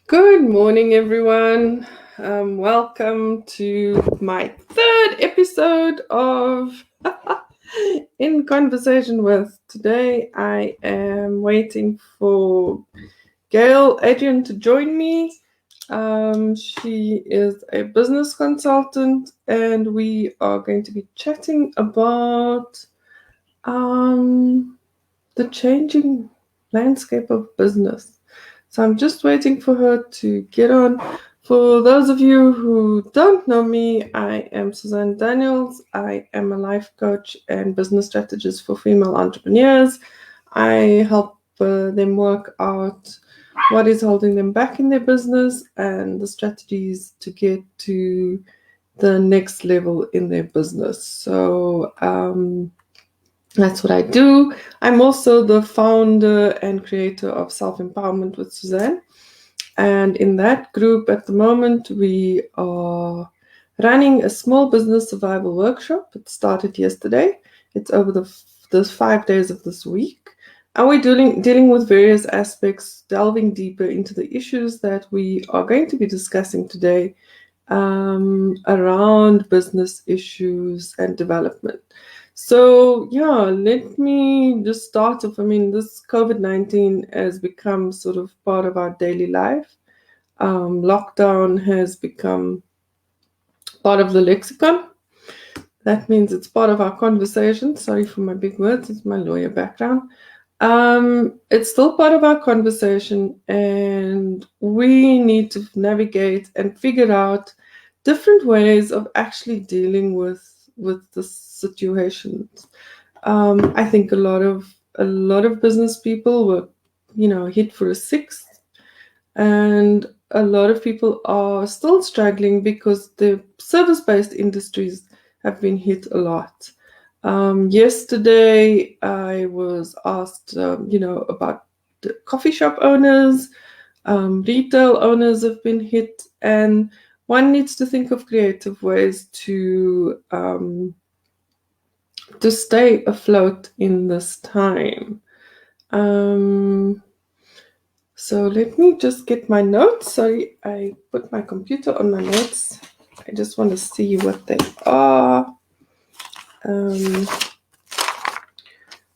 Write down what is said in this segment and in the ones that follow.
Good morning, everyone. Welcome to my third episode of In Conversation with. Today, I am waiting for Gail Adriaan to join me. She is a business consultant, and we are going to be chatting about the changing landscape of business. So I'm just waiting for her to get on. For those of you who don't know me, I am Suzanne Daniels. I am a life coach and business strategist for female entrepreneurs. I help them work out what is holding them back in their business and the strategies to get to the next level in their business. So that's what I do. I'm also the founder and creator of Self Empowerment with Suzanne. And in that group at the moment, we are running a small business survival workshop. It started yesterday. It's over the 5 days of this week. And we're dealing with various aspects, delving deeper into the issues that we are going to be discussing today around business issues and development. So yeah, let me just start off. I mean, this COVID-19 has become sort of part of our daily life. Lockdown has become part of the lexicon. That means it's part of our conversation. Sorry for my big words, it's my lawyer background. It's still part of our conversation, and we need to navigate and figure out different ways of actually dealing with the situations. I think a lot of business people were, hit for a sixth, and a lot of people are still struggling because the service-based industries have been hit a lot. Yesterday, I was asked, about the coffee shop owners, retail owners have been hit, and one needs to think of creative ways to stay afloat in this time. So let me just get my notes. Sorry, I put my computer on my notes. I just want to see what they are.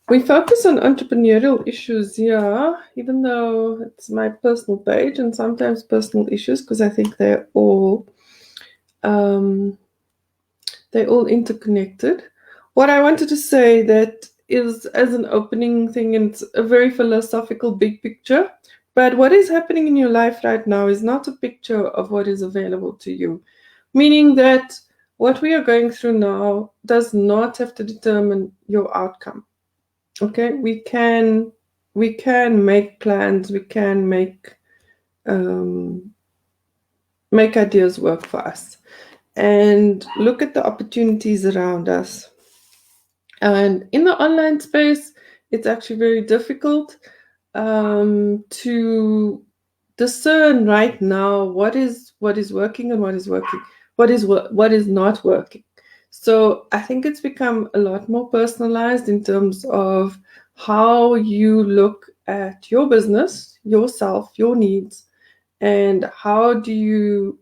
We focus on entrepreneurial issues here, even though it's my personal page, and sometimes personal issues, because I think they're all interconnected. What I wanted to say that is, as an opening thing, and it's a very philosophical big picture, but what is happening in your life right now is not a picture of what is available to you. Meaning that what we are going through now does not have to determine your outcome. Okay, we can make plans, we can make ideas work for us, and look at the opportunities around us. And in the online space, it's actually very difficult to discern right now what is working and what is not working. So I think it's become a lot more personalized in terms of how you look at your business, yourself, your needs, and how do you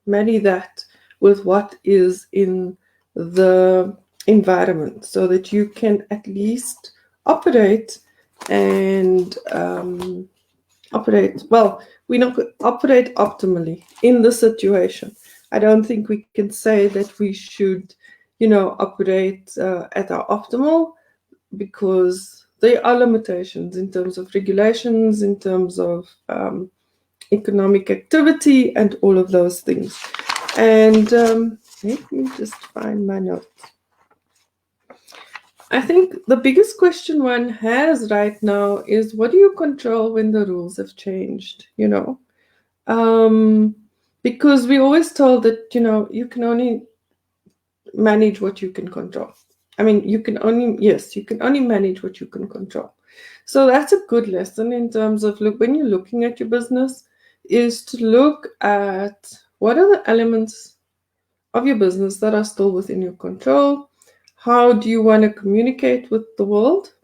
marry that with what is in the environment, so that you can at least operate and operate optimally in the situation. I don't think we can say that we should, operate at our optimal, because there are limitations in terms of regulations, in terms of economic activity, and all of those things. And let me just find my notes. I think the biggest question one has right now is, what do you control when the rules have changed? Because we always told that, you can only manage what you can control. I mean, you can only manage what you can control. So that's a good lesson in terms of, when you're looking at your business, is to look at what are the elements of your business that are still within your control. How do you want to communicate with the world?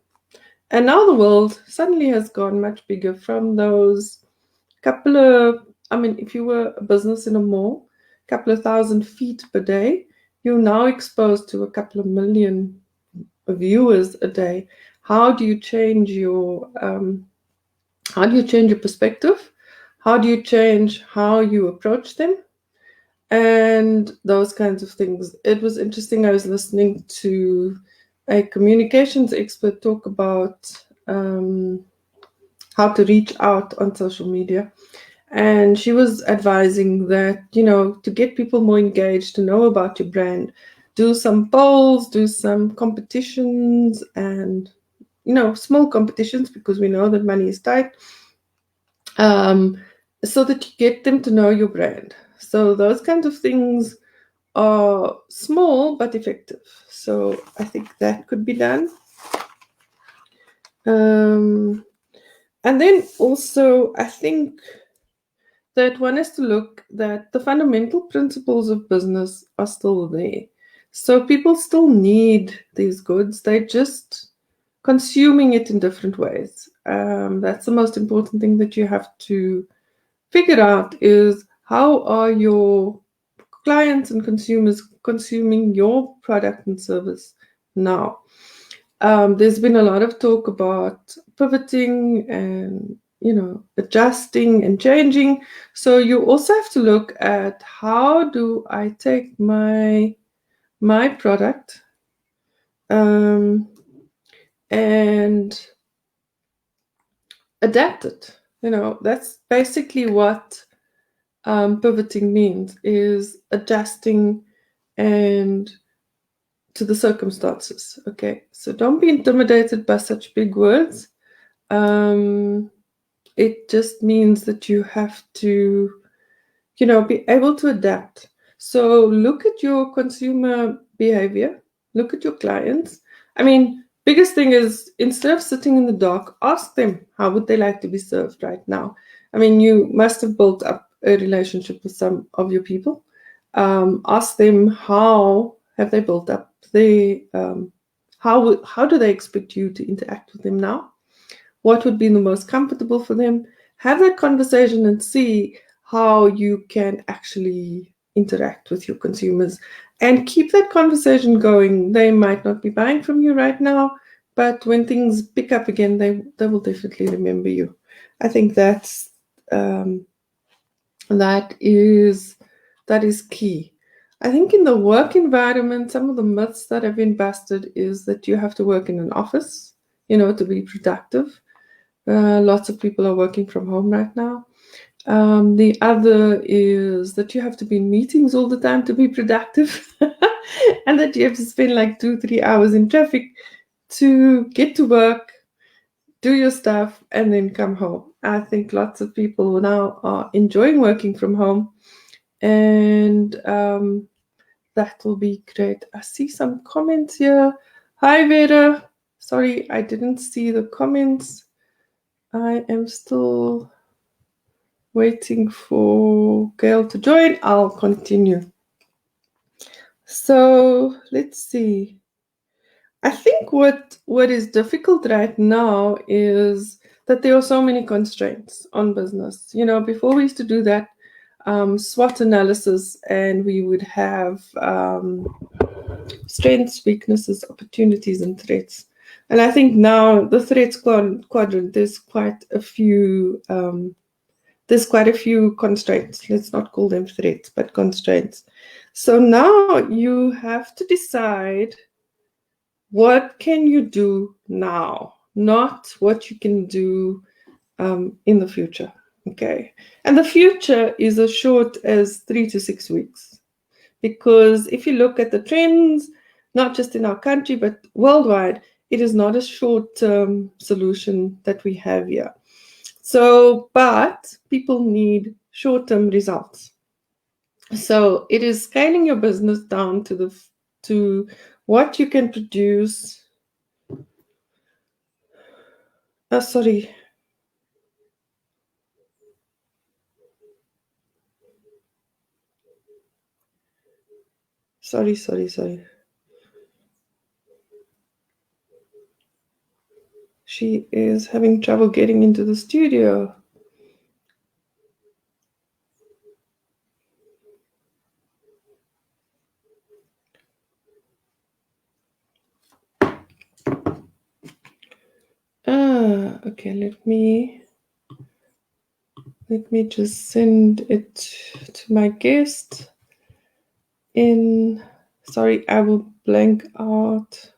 And now the world suddenly has gone much bigger from those if you were a business in a mall, a couple of thousand feet per day, you're now exposed to a couple of million viewers a day. How do you change your perspective? How do you change how you approach them? And those kinds of things. It was interesting. I was listening to a communications expert talk about how to reach out on social media. And she was advising that, to get people more engaged, to know about your brand, do some polls, do some competitions, and, small competitions, because we know that money is tight, so that you get them to know your brand. So those kinds of things are small but effective. So I think that could be done. And then also, I think that one has to look that the fundamental principles of business are still there. So people still need these goods. They're just consuming it in different ways. That's the most important thing that you have to figure out, is how are your clients and consumers consuming your product and service now. There's been a lot of talk about pivoting and adjusting and changing. So you also have to look at, how do I take my product and adapt it. That's basically what pivoting means, is adjusting and to the circumstances. Okay, so don't be intimidated by such big words. It just means that you have to, be able to adapt. So look at your consumer behavior, look at your clients. Biggest thing is, instead of sitting in the dark, ask them, how would they like to be served right now? You must have built up a relationship with some of your people. Ask them, how have they built up the how do they expect you to interact with them now? What would be the most comfortable for them? Have that conversation and see how you can actually interact with your consumers, and keep that conversation going. They might not be buying from you right now, but when things pick up again, they will definitely remember you. I think that is key. I think in the work environment, some of the myths that have been busted is that you have to work in an office, to be productive. Lots of people are working from home right now. The other is that you have to be in meetings all the time to be productive, and that you have to spend like 2-3 hours in traffic to get to work, do your stuff, and then come home. I think lots of people now are enjoying working from home, and that will be great. I see some comments here. Hi, Vera. Sorry, I didn't see the comments. I am still waiting for Gail to join. I'll continue. So let's see. I think what is difficult right now is that there are so many constraints on business. Before we used to do that SWOT analysis, and we would have strengths, weaknesses, opportunities, and threats. And I think now the threats quadrant, there's quite a few constraints. Let's not call them threats, but constraints. So now you have to decide, what can you do now, not what you can do in the future. Okay, and the future is as short as 3 to 6 weeks, because if you look at the trends, not just in our country but worldwide, it is not a short-term solution that we have here. So, but people need short-term results. So it is scaling your business down to what you can produce. Sorry. Sorry. She is having trouble getting into the studio. Okay, let me just send it to my guest. Sorry, I will blank out.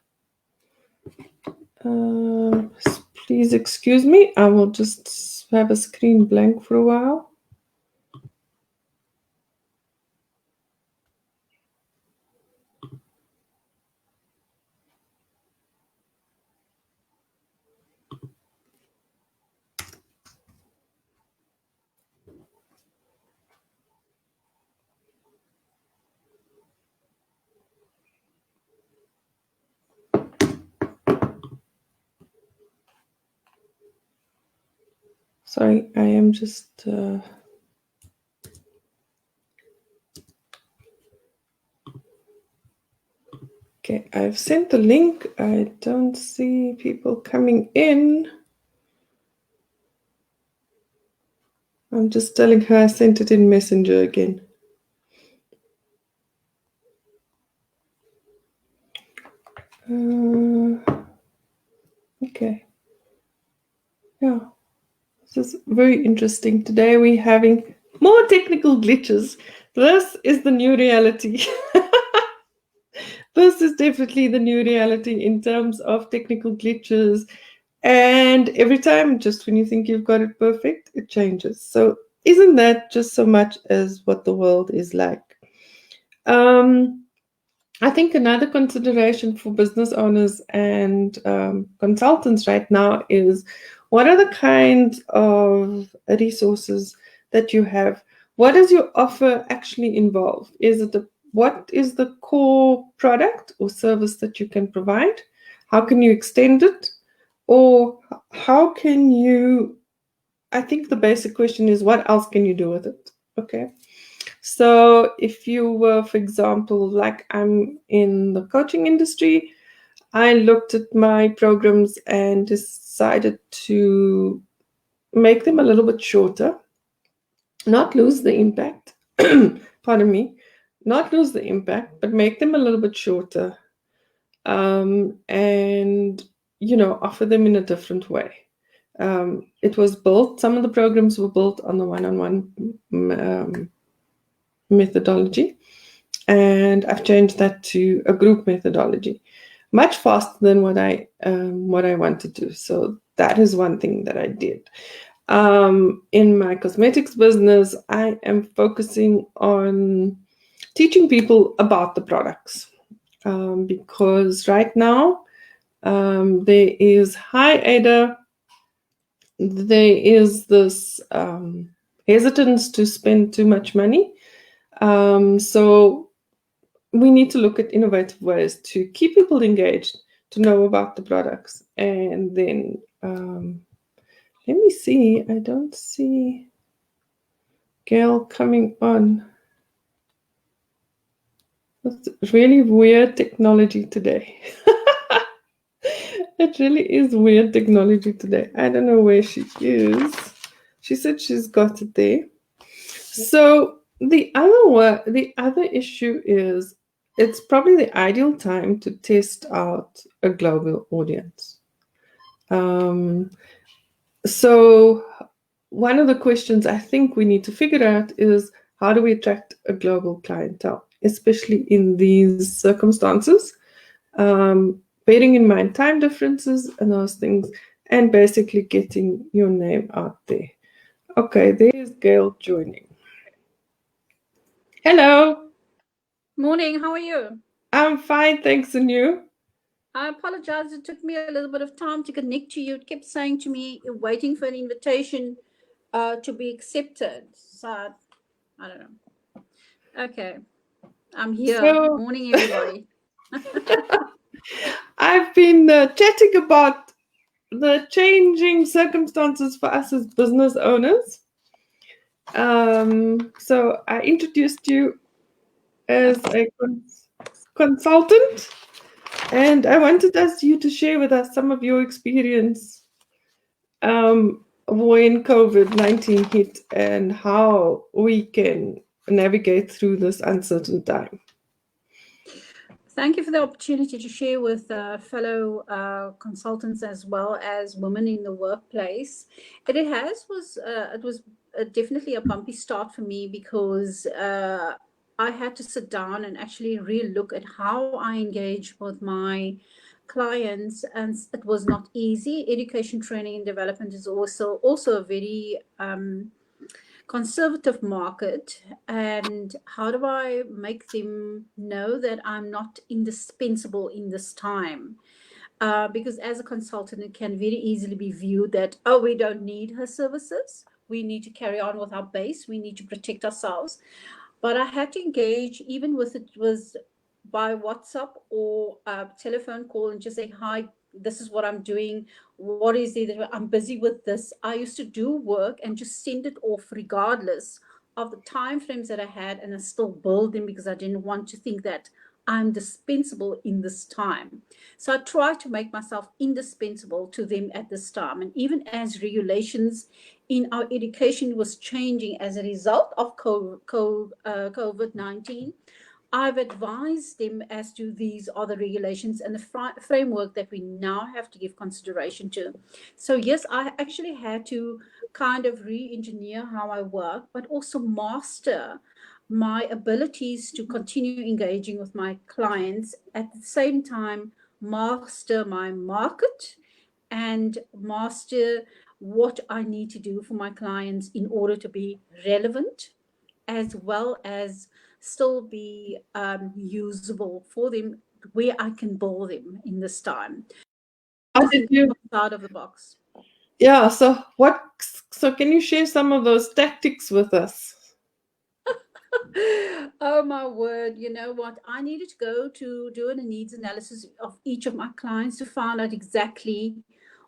Please excuse me. I will just have a screen blank for a while. Sorry, I am just okay, I've sent the link. I don't see people coming in. I'm just telling her I sent it in Messenger again. Okay. Yeah. This is very interesting. Today we're having more technical glitches. This is the new reality. This is definitely the new reality in terms of technical glitches. And every time, just when you think you've got it perfect, it changes. So isn't that just so much as what the world is like? I think another consideration for business owners and consultants right now is what are the kinds of resources that you have? What does your offer actually involve? What is the core product or service that you can provide? How can you extend it? Or how can you, I think the basic question is, what else can you do with it? Okay. So if you were, for example, like I'm in the coaching industry, I looked at my programs and decided to make them a little bit shorter, not lose the impact, pardon me, not lose the impact, but make them a little bit shorter, and, offer them in a different way. It was built, some of the programs were built on the one-on-one methodology, and I've changed that to a group methodology, much faster than what I want to do. So that is one thing that I did. In my cosmetics business, I am focusing on teaching people about the products, because right now there is high ADA, there is this hesitance to spend too much money. So we need to look at innovative ways to keep people engaged, to know about the products. And then, let me see, I don't see Gail coming on. It's really weird technology today. It really is weird technology today. I don't know where she is. She said she's got it there. So the other issue is, it's probably the ideal time to test out a global audience. So one of the questions I think we need to figure out is, how do we attract a global clientele, especially in these circumstances, bearing in mind time differences and those things, and basically getting your name out there. Okay, there's Gail joining. Hello. Morning, how are you? I'm fine, thanks, and you? I apologize. It took me a little bit of time to connect to you. It kept saying to me, you're waiting for an invitation to be accepted. So, I don't know. Okay, I'm here. So, Morning, everybody. I've been chatting about the changing circumstances for us as business owners. So I introduced you as a consultant, and I wanted you to share with us some of your experience when COVID-19 hit and how we can navigate through this uncertain time. Thank you for the opportunity to share with fellow consultants as well as women in the workplace. It was definitely a bumpy start for me because I had to sit down and actually really look at how I engage with my clients, and it was not easy. Education, training, and development is also a very conservative market, and how do I make them know that I'm not indispensable in this time? Because as a consultant, it can very easily be viewed that, oh, we don't need her services. We need to carry on with our base. We need to protect ourselves. But I had to engage, even with it was by WhatsApp or a telephone call, and just say, hi, this is what I'm doing. What is it? I'm busy with this. I used to do work and just send it off regardless of the time frames that I had, and I still build them because I didn't want to think that I'm dispensable in this time. So I tried to make myself indispensable to them at this time. And even as regulations in our education was changing as a result of COVID-19, I've advised them as to these are the regulations and the framework that we now have to give consideration to. So yes, I actually had to kind of re-engineer how I work, but also master my abilities to continue engaging with my clients, at the same time master my market and master what I need to do for my clients in order to be relevant, as well as still be usable for them, where I can build them in this time. How did you? Out of the box. Yeah. So what? So can you share some of those tactics with us? Oh my word, you know what? I needed to go to do a needs analysis of each of my clients to find out exactly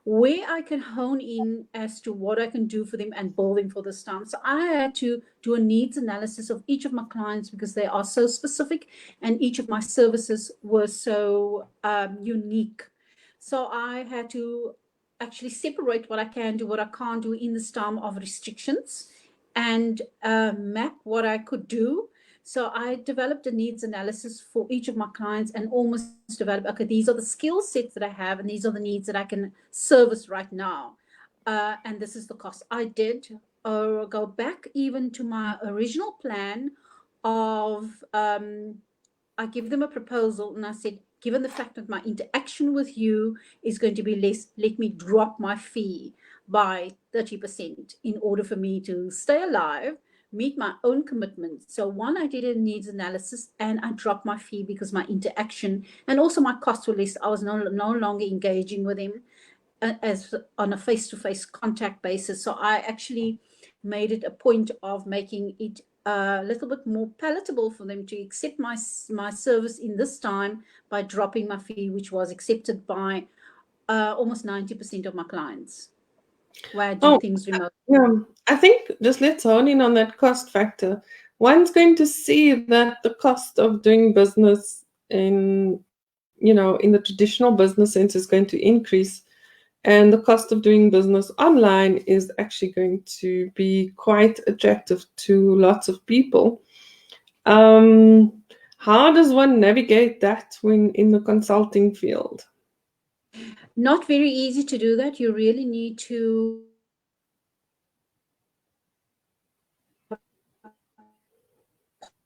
where I can hone in as to what I can do for them and build them for this time. So I had to do a needs analysis of each of my clients because they are so specific and each of my services were so unique. So I had to actually separate what I can do, what I can't do in this time of restrictions, and map what I could do. So I developed a needs analysis for each of my clients and almost developed, okay, these are the skill sets that I have and these are the needs that I can service right now. And this is the cost. I did go back even to my original plan of, I give them a proposal and I said, given the fact that my interaction with you is going to be less, let me drop my fee by 30% in order for me to stay alive, meet my own commitments. So one, I did a needs analysis and I dropped my fee because my interaction and also my costs were less. I was no longer engaging with them as on a face-to-face contact basis. So I actually made it a point of making it a little bit more palatable for them to accept my service in this time by dropping my fee, which was accepted by almost 90% of my clients, where I do things remotely. Yeah, I think just let's hone in on that cost factor. One's going to see that the cost of doing business in the traditional business sense is going to increase, and the cost of doing business online is actually going to be quite attractive to lots of people. How does one navigate that when in the consulting field? Not very easy to do that. You really need to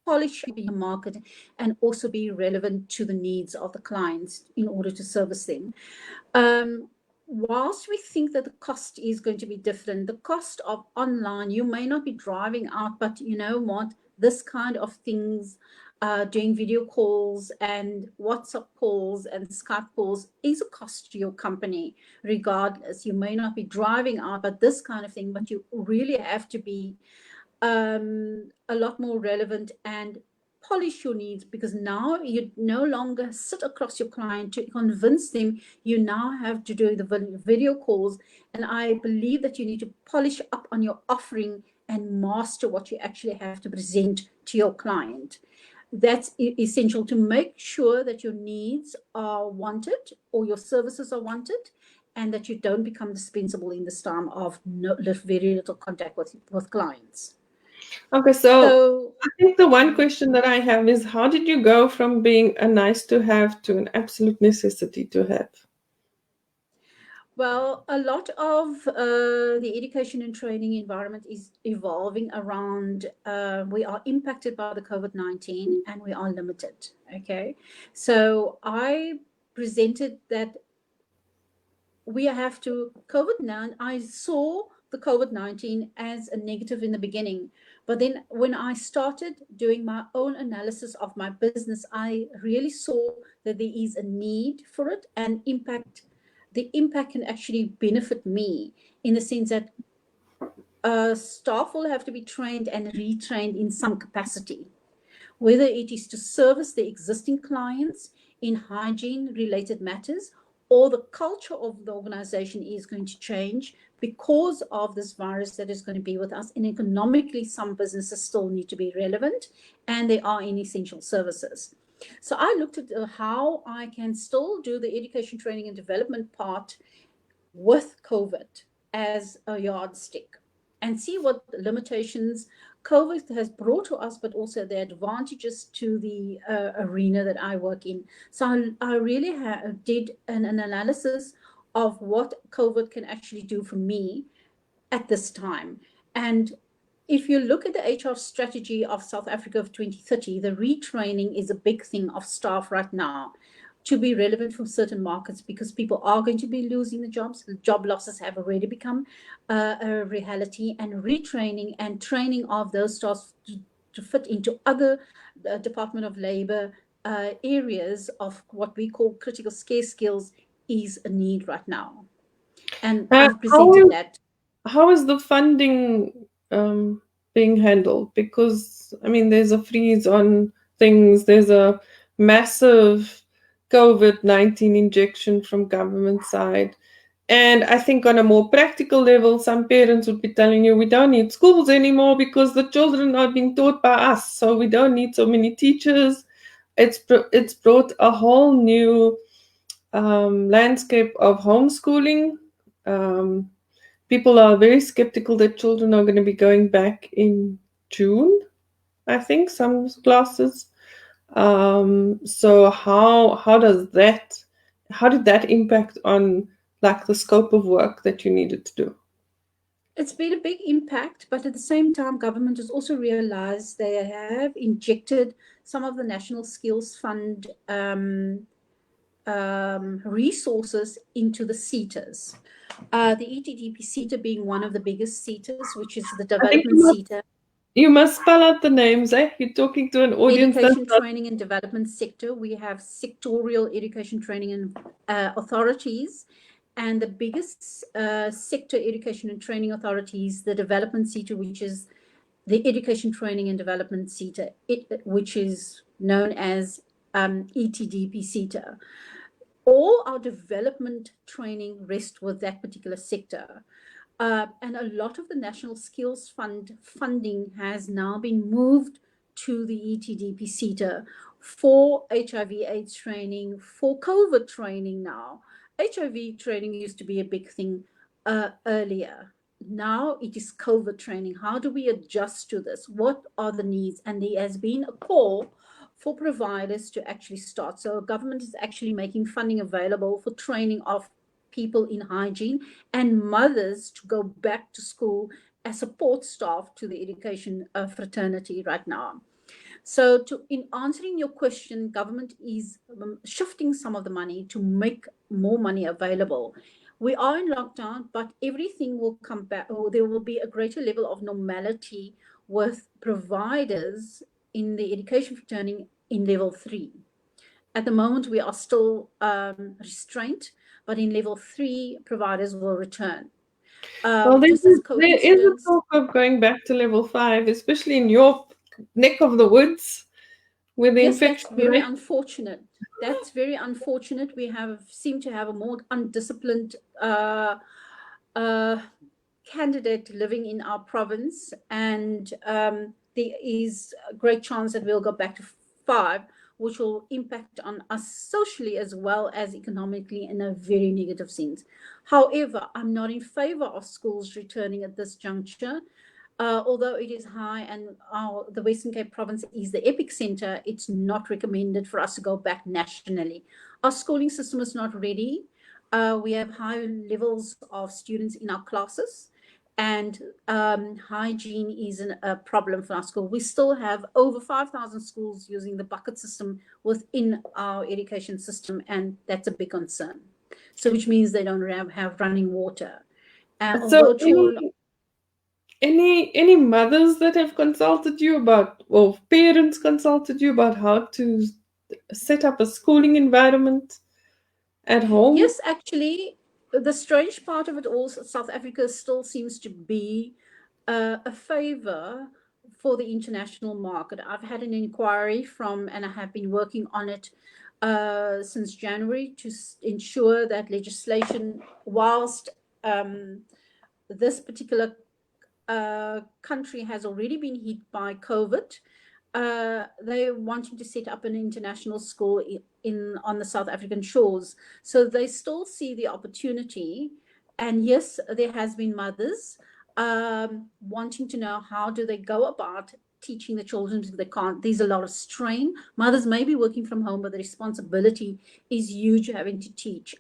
polish your market and also be relevant to the needs of the clients in order to service them. Whilst we think that the cost is going to be different, the cost of online, you may not be driving out, but you know what? This kind of things, doing video calls and WhatsApp calls and Skype calls is a cost to your company, regardless. You may not be driving out, but this kind of thing, but you really have to be a lot more relevant and polish your needs, because now you no longer sit across your client to convince them. You now have to do the video calls, and I believe that you need to polish up on your offering and master what you actually have to present to your client. That's essential to make sure that your needs are wanted or your services are wanted, and that you don't become dispensable in this time of very little contact with clients. Okay, so So, I think the one question that I have is, how did you go from being a nice to have to an absolute necessity to have? well, a lot of the education and training environment is evolving around, we are impacted by the COVID-19 and we are limited. Okay. So I presented that we have to COVID-19. I saw the COVID-19 as a negative in the beginning, but then when I started doing my own analysis of my business, I really saw that there is a need for it, and the impact can actually benefit me in the sense that staff will have to be trained and retrained in some capacity, whether it is to service the existing clients in hygiene related matters, or the culture of the organization is going to change because of this virus that is going to be with us. And economically, some businesses still need to be relevant, and they are in essential services. So I looked at how I can still do the education, training, and development part with COVID as a yardstick, and see what limitations COVID has brought to us, but also the advantages to the arena that I work in. So I really did an analysis of what COVID can actually do for me at this time. And if you look at the HR strategy of South Africa of 2030, the retraining is a big thing of staff right now to be relevant for certain markets, because people are going to be losing the jobs. The job losses have already become a reality, and retraining and training of those staff to fit into other Department of Labor areas of what we call critical scarce skills is a need right now. And I've How presented that. how is the funding being handled? Because I mean, there's a freeze on things. There's a massive COVID-19 injection from government side. And I think on a more practical level, some parents would be telling you, we don't need schools anymore because the children are being taught by us. So we don't need so many teachers. It's brought a whole new landscape of homeschooling. Um, People are very skeptical that children are going to be going back in June, I think, some classes. So how did that impact on like the scope of work that you needed to do? It's been a big impact, but at the same time, government has also realized they have injected some of the National Skills Fund resources into the SETAs. The ETDP SETA being one of the biggest SETAs, which is the I think development SETA, you must spell out the names, eh? You're talking to an audience that's education, not. training, and development sector. We have sectorial education, training, and authorities. And the biggest sector education and training authorities, the development SETA, which is the education, training, and development SETA, which is known as ETDP SETA. All our development training rests with that particular sector. And a lot of the National Skills Fund funding has now been moved to the ETDP SETA for HIV/AIDS training, for COVID training now. HIV training used to be a big thing earlier. Now it is COVID training. How do we adjust to this? What are the needs? And there has been a call for providers to actually start. So government is actually making funding available for training of people in hygiene and mothers to go back to school as support staff to the education fraternity right now. So in answering your question, government is shifting some of the money to make more money available. We are in lockdown, but everything will come back, or there will be a greater level of normality with providers in the education fraternity in level 3. At the moment, we are still restrained, but in level 3, providers will return. Well, Just as there is a coincidence, talk of going back to level 5, especially in your neck of the woods, where the yes, that's infection very rate. unfortunate. That's very unfortunate. We seem to have a more undisciplined uh, candidate living in our province, and there is a great chance that we'll go back to 5, which will impact on us socially as well as economically in a very negative sense. However, I'm not in favor of schools returning at this juncture. although it is high and the Western Cape province is the epicenter, it's not recommended for us to go back nationally. Our schooling system is not ready. We have high levels of students in our classes, and hygiene is a problem for our school. We still have over 5,000 schools using the bucket system within our education system, and that's a big concern. So which means they don't have running water. So any mothers that have consulted you about, or parents consulted you about how to set up a schooling environment at home? Yes, actually, the strange part of it all, South Africa still seems to be a favor for the international market. I've had an inquiry from, and I have been working on it since January to ensure that legislation, whilst this particular country has already been hit by COVID, they're wanting to set up an international school on the South African shores. So they still see the opportunity. And yes, there has been mothers wanting to know how do they go about teaching the children because they can't. There's a lot of strain. Mothers may be working from home, but the responsibility is huge having to teach.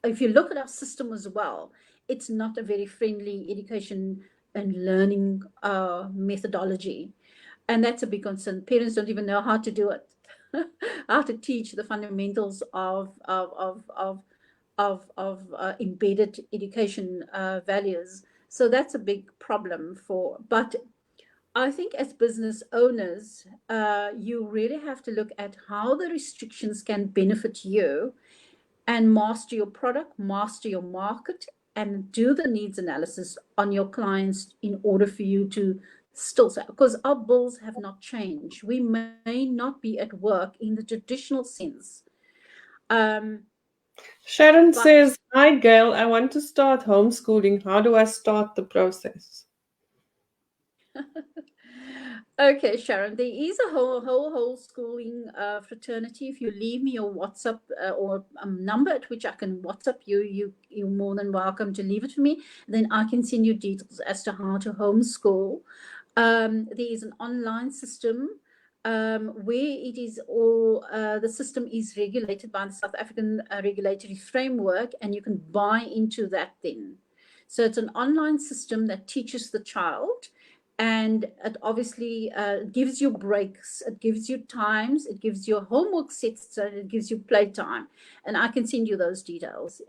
If you look at our system as well, it's not a very friendly education and learning methodology. And that's a big concern. Parents don't even know how to do it, how to teach the fundamentals of embedded education values. So that's a big problem but I think as business owners, you really have to look at how the restrictions can benefit you and master your product, master your market, and do the needs analysis on your clients in order for you to still say, because our bills have not changed. We may not be at work in the traditional sense. Sharon says, "Hi Gail, I want to start homeschooling. How do I start the process?" Okay, Sharon, there is a whole schooling fraternity. If you leave me your WhatsApp or a number at which I can WhatsApp you, you're more than welcome to leave it for me. Then I can send you details as to how to homeschool. There is an online system where it is all, the system is regulated by the South African regulatory framework, and you can buy into that then. So it's an online system that teaches the child, and it obviously gives you breaks, it gives you times, it gives you homework sets, and it gives you playtime. And I can send you those details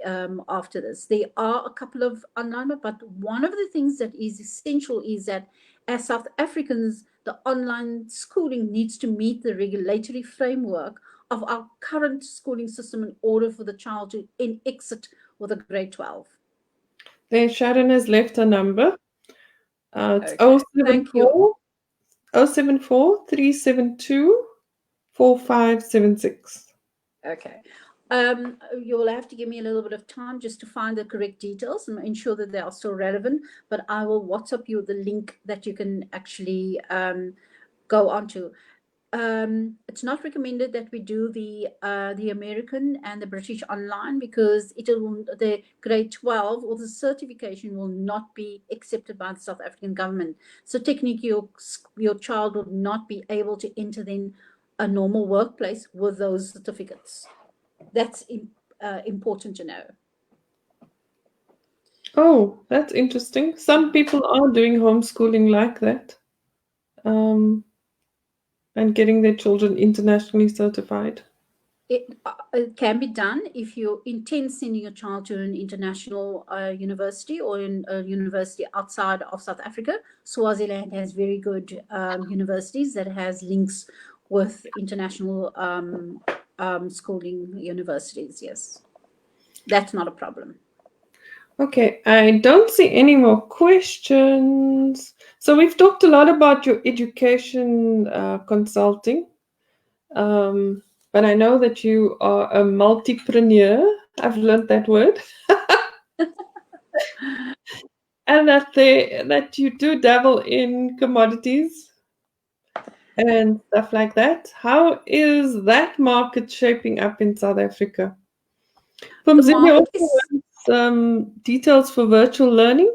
after this. There are a couple of online, but one of the things that is essential is that as South Africans, the online schooling needs to meet the regulatory framework of our current schooling system in order for the child to exit with a grade 12. There, Sharon has left a number. It's Okay. Thank you. 074 372 4576. Okay. You'll have to give me a little bit of time just to find the correct details and ensure that they are still relevant, but I will WhatsApp you the link that you can actually go onto. It's not recommended that we do the American and the British online because the grade 12 or the certification will not be accepted by the South African government. So technically your child will not be able to enter then a normal workplace with those certificates. That's important to know. Oh, that's interesting. Some people are doing homeschooling like that, and getting their children internationally certified. It can be done if you intend sending your child to an international university or in a university outside of South Africa. Swaziland has very good universities that has links with international schooling universities. Yes, that's not a problem. Okay, I don't see any more questions. So we've talked a lot about your education consulting, but I know that you are a multipreneur. I've learned that word. And that you do dabble in commodities and stuff like that. How is that market shaping up in South Africa? The Pumzile market also is wants details for virtual learning.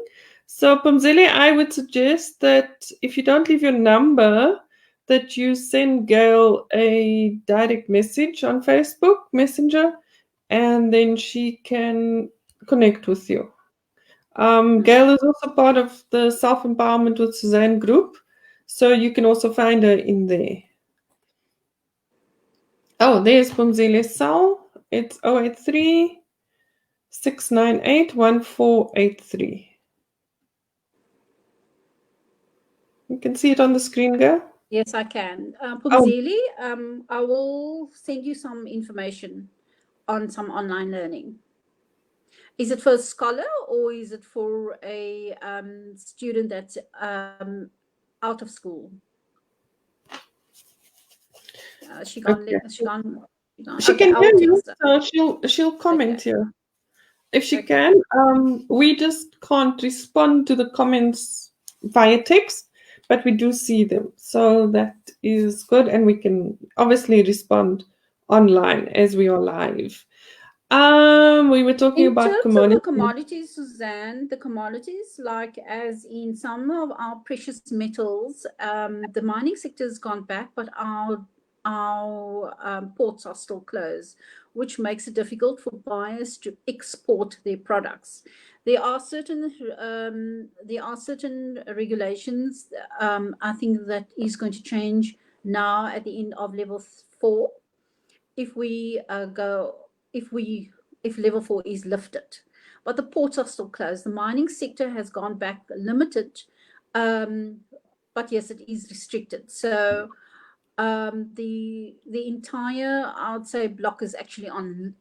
So, Pumzile, I would suggest that if you don't leave your number, that you send Gail a direct message on Facebook Messenger, and then she can connect with you. Gail is also part of the Self-Empowerment with Suzanne group, so you can also find her in there. Oh, there's Pumzile's cell. It's 083 698 1483. You can see it on the screen, Gail. Yes, I can. Pumzile, I will send you some information on some online learning. Is it for a scholar or is it for a student that's out of school? She can Okay. She okay, can I hear will you, text her. so she'll comment Okay. here. If she Okay. can, we just can't respond to the comments via text, but we do see them. So that is good, and we can obviously respond online as we are live. We were talking In about terms of the commodities. commodities, Suzanne, the commodities, like as in some of our precious metals, the mining sector has gone back, but our ports are still closed, which makes it difficult for buyers to export their products. There are certain regulations. I think that is going to change now at the end of level 4. If we if level 4 is lifted, but the ports are still closed. The mining sector has gone back limited, but yes, it is restricted. So the entire, I would say, block is actually on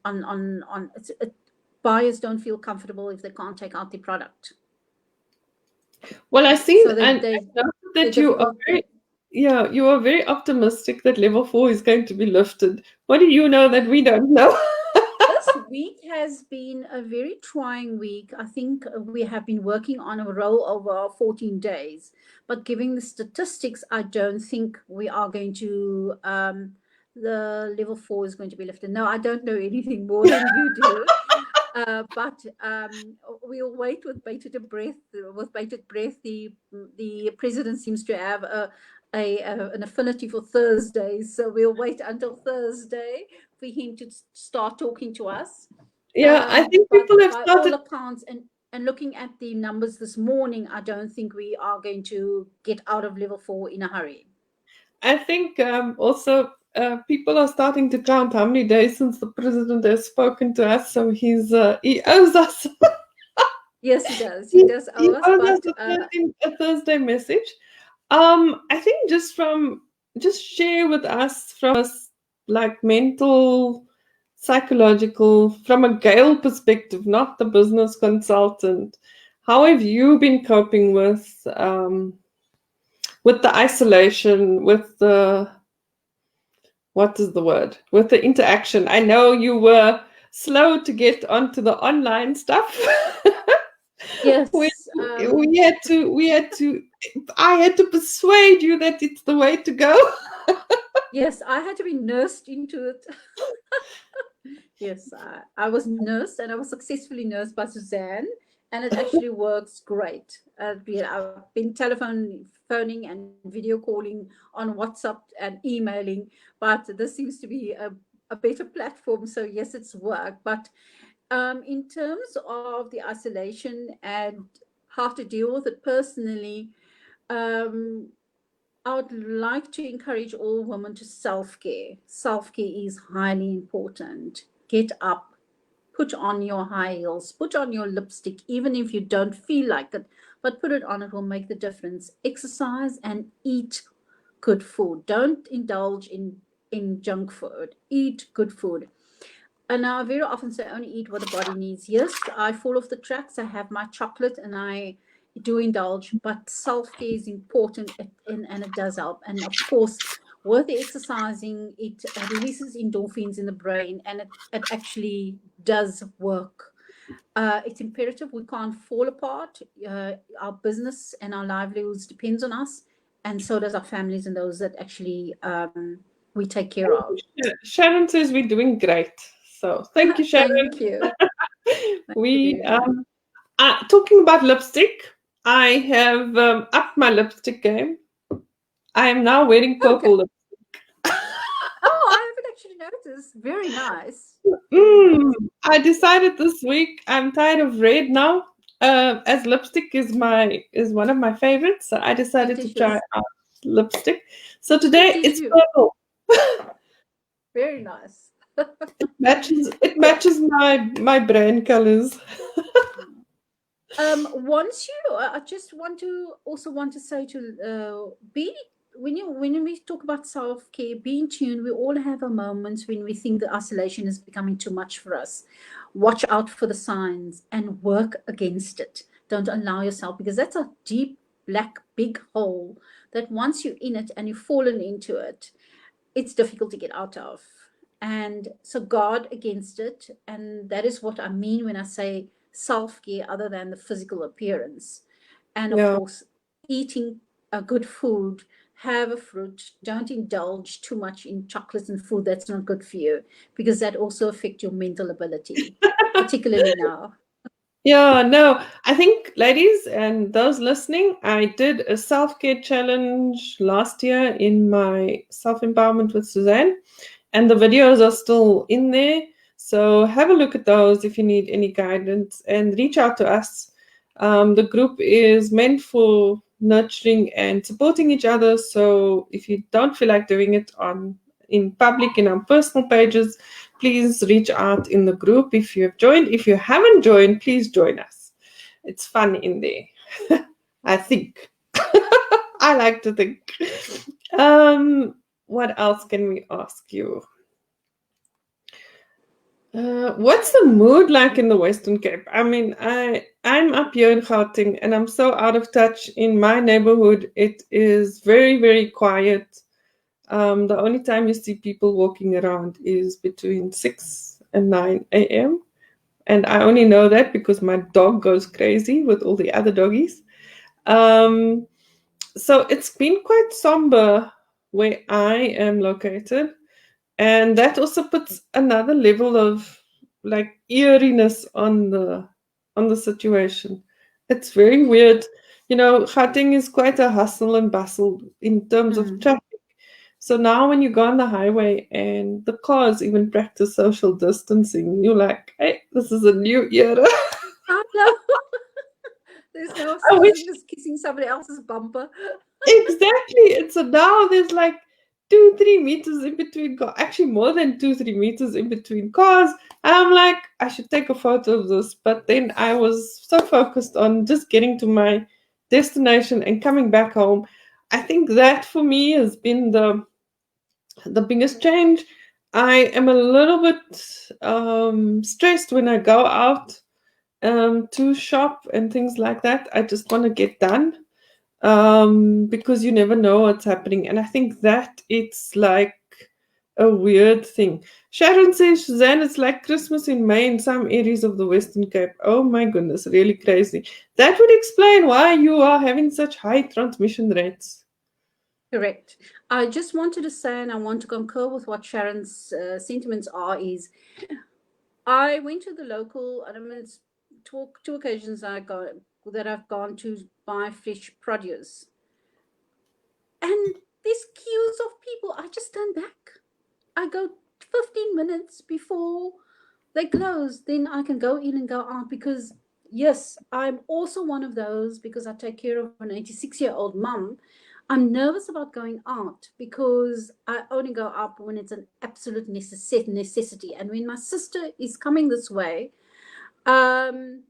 buyers don't feel comfortable if they can't take out the product. Well, I see, So and I know that you are you are very optimistic that level 4 is going to be lifted. What do you know that we don't know? This week has been a very trying week. I think we have been working on a roll over 14 days, but given the statistics, I don't think we are going to, the level 4 is going to be lifted. No, I don't know anything more than you do. But we'll wait with bated breath. The president seems to have an affinity for Thursdays, so we'll wait until Thursday for him to start talking to us. Yeah, I think But people have by started. all accounts, and looking at the numbers this morning, I don't think we are going to get out of level 4 in a hurry. I think also people are starting to count how many days since the president has spoken to us, so he owes us. Yes, he does. He does owe us, owes but us a Thursday message. I think just share with us from a like mental, psychological, from a Gail perspective, not the business consultant. How have you been coping with the isolation, with the what is the word? With the interaction? I know you were slow to get onto the online stuff. yes, we had to I had to persuade you that it's the way to go. yes, I had to be nursed into it. Yes, I was nursed, and I was successfully nursed by Suzanne, and it actually works great. I've been phoning and video calling on WhatsApp and emailing, but this seems to be a better platform. So yes, it's worked. But in terms of the isolation and how to deal with it personally, I would like to encourage all women to self-care. Self-care is highly important. Get up, put on your high heels, put on your lipstick, even if you don't feel like it, but put it on. It will make the difference. Exercise and eat good food. Don't indulge in junk food. Eat good food. And I very often say only eat what the body needs. Yes, I fall off the tracks. I have my chocolate and I do indulge, but self-care is important, and it does help. And of course, with the exercising, it releases endorphins in the brain, and it actually does work. It's imperative. We can't fall apart. Our business and our livelihoods depends on us, and so does our families and those that actually we take care of. Sharon says we're doing great. So thank you, Sharon. Thank you. We talking about lipstick. I have upped my lipstick game. I am now wearing purple lipstick. Oh, I haven't actually noticed. Very nice. Very nice. I decided this week I'm tired of red now. As lipstick is one of my favorites, so I decided It to is try yours. out lipstick. So Good today to it's you. purple. Very nice. It matches my brain colors. Once you, I just want to say to be when we talk about self care, be in tune. We all have our moments when we think the isolation is becoming too much for us. Watch out for the signs and work against it. Don't allow yourself, because that's a deep black big hole that once you're in it and you've fallen into it, it's difficult to get out of. And so guard against it. And that is what I mean when I say self care, other than the physical appearance. And of Yeah. course, eating a good food, have a fruit, don't indulge too much in chocolates and food that's not good for you, because that also affects your mental ability, particularly now. Yeah, no, I think, ladies and those listening, I did a self care challenge last year in my self empowerment with Suzanne, and the videos are still in there. So have a look at those if you need any guidance and reach out to us. The group is meant for nurturing and supporting each other. So if you don't feel like doing it in public in our personal pages, please reach out in the group if you have joined. If you haven't joined, please join us. It's fun in there. I think. I like to think. What else can we ask you? What's the mood like in the Western Cape? I mean, I'm up here in Gauteng and I'm so out of touch. In my neighborhood, it is very, very quiet. The only time you see people walking around is between 6 and 9 a.m. And I only know that because my dog goes crazy with all the other doggies. Um, so it's been quite somber where I am located. And that also puts another level of like eeriness on the situation. It's very weird. You know, Gauteng is quite a hustle and bustle in terms of Mm. traffic. So now when you go on the highway and the cars even practice social distancing, you're like, hey, this is a new era. I know. There's no I such wish thing as kissing somebody else's bumper. exactly. And so now there's like 2, 3 meters in between cars, actually more than 2, 3 meters in between cars. And I'm like, I should take a photo of this. But then I was so focused on just getting to my destination and coming back home. I think that for me has been the biggest change. I am a little bit stressed when I go out to shop and things like that. I just want to get done because you never know what's happening. And I think that it's like a weird thing. Sharon says, Suzanne, it's like Christmas in May in some areas of the Western Cape. Oh my goodness, really crazy. That would explain why you are having such high transmission rates. Correct. I just wanted to say, and I want to concur with what Sharon's sentiments are, is I went to the local, I mean, it's two occasions that I've gone to buy fresh produce. And these queues of people, I just turn back. I go 15 minutes before they close, then I can go in and go out, because yes, I'm also one of those, because I take care of an 86-year-old mum. I'm nervous about going out because I only go out when it's an absolute necessity. And when my sister is coming this way, um,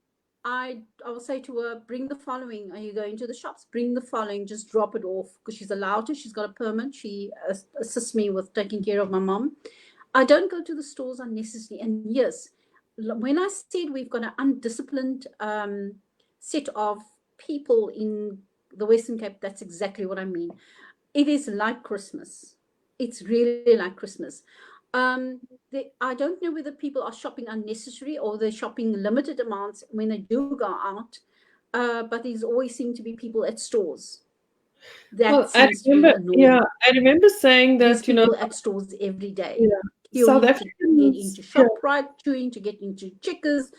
I will say to her, bring the following. Are you going to the shops? Bring the following. Just drop it off, because she's allowed to. She's got a permit. She assists me with taking care of my mom. I don't go to the stores unnecessarily. And yes, when I said we've got an undisciplined set of people in the Western Cape, that's exactly what I mean. It is like Christmas. It's really like Christmas. I don't know whether people are shopping unnecessary or they're shopping limited amounts when they do go out. But there's always seem to be people at stores. That Well, I seems to be remember, yeah, annoying. I remember saying There's that, people at stores every day, yeah, South queuing to get Africans, into yeah, ShopRite, queuing to get into Checkers,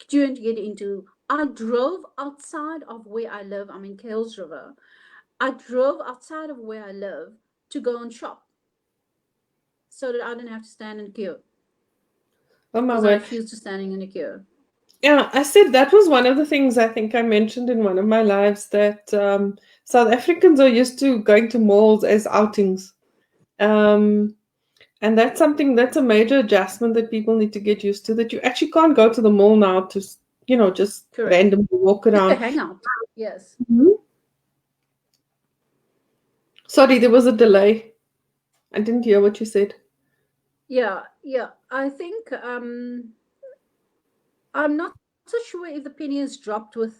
queuing to get into I drove outside of where I live. I'm in Kales River. I drove outside of where I live to go and shop so that I didn't have to stand in a queue Oh my because I word. refuse to standing in a queue. Yeah, I said that was one of the things I think I mentioned in one of my lives that South Africans are used to going to malls as outings. Um, and that's something that's a major adjustment that people need to get used to, that you actually can't go to the mall now to, just Correct. randomly walk Just a around. hangout. Yes. Mhm. Sorry, there was a delay. I didn't hear what you said. Yeah. Yeah. I think I'm not so sure if the penny has dropped with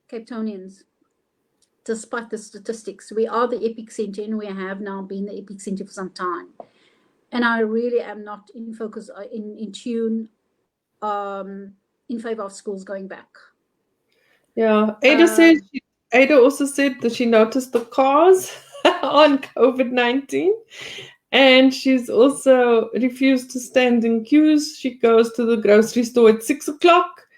Cape Townians, despite the statistics. We are the epic center, and we have now been the epic center for some time. And I really am not in focus, in tune, in favor of schools going back. Yeah, Um, Ada also said that she noticed the cars on COVID-19, and she's also refused to stand in queues. She goes to the grocery store at 6 o'clock,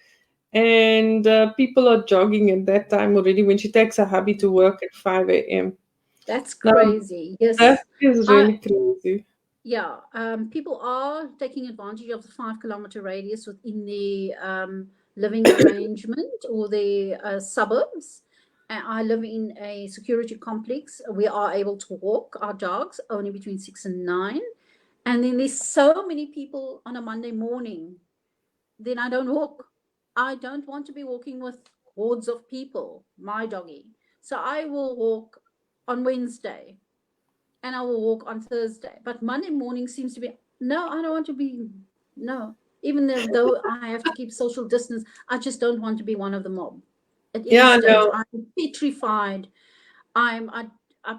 and people are jogging at that time already when she takes her hubby to work at 5 a.m. that's Now, crazy. that Yes. is I really crazy. Yeah, people are taking advantage of the 5 kilometer radius within the living arrangement or the suburbs. And I live in a security complex. We are able to walk our dogs only between 6 and 9. And then there's so many people on a Monday morning, then I don't walk. I don't want to be walking with hordes of people, my doggy. So I will walk on Wednesday and I will walk on Thursday. But Monday morning seems to be, no, I don't want to be, no. Even though I have to keep social distance, I just don't want to be one of the mob. At any Yeah, stage, no. I'm petrified. I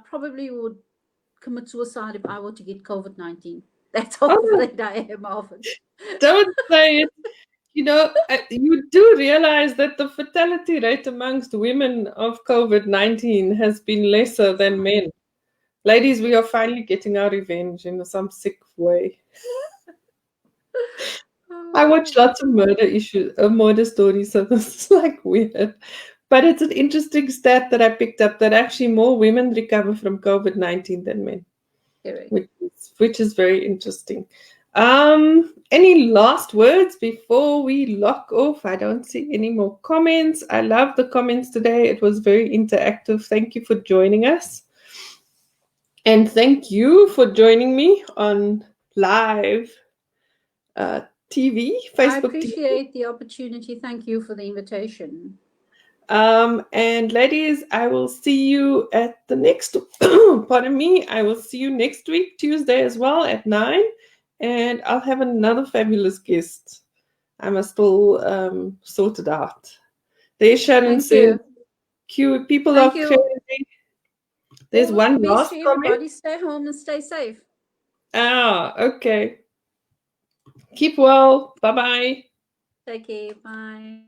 probably would commit suicide if I were to get COVID-19. That's how Oh, afraid I am of it. don't say it. You do realize that the fatality rate amongst women of COVID-19 has been lesser than men. Ladies, we are finally getting our revenge in some sick way. I watch lots of murder stories, so this is like weird. But it's an interesting stat that I picked up that actually more women recover from COVID-19 than men, Correct. which is very interesting. Any last words before we lock off? I don't see any more comments. I love the comments today. It was very interactive. Thank you for joining us. And thank you for joining me on live TV, I Facebook TV. appreciate the opportunity. Thank you for the invitation. And ladies, I will see you at the next, pardon me, I will see you next week, Tuesday as well at 9. And I'll have another fabulous guest. I must still sort it out. There, Sharon Thank says, you. people Thank are you. sharing. There's All the one best last to comment. everybody. Stay home and stay safe. Okay. Keep well. Bye bye. Take care. Bye.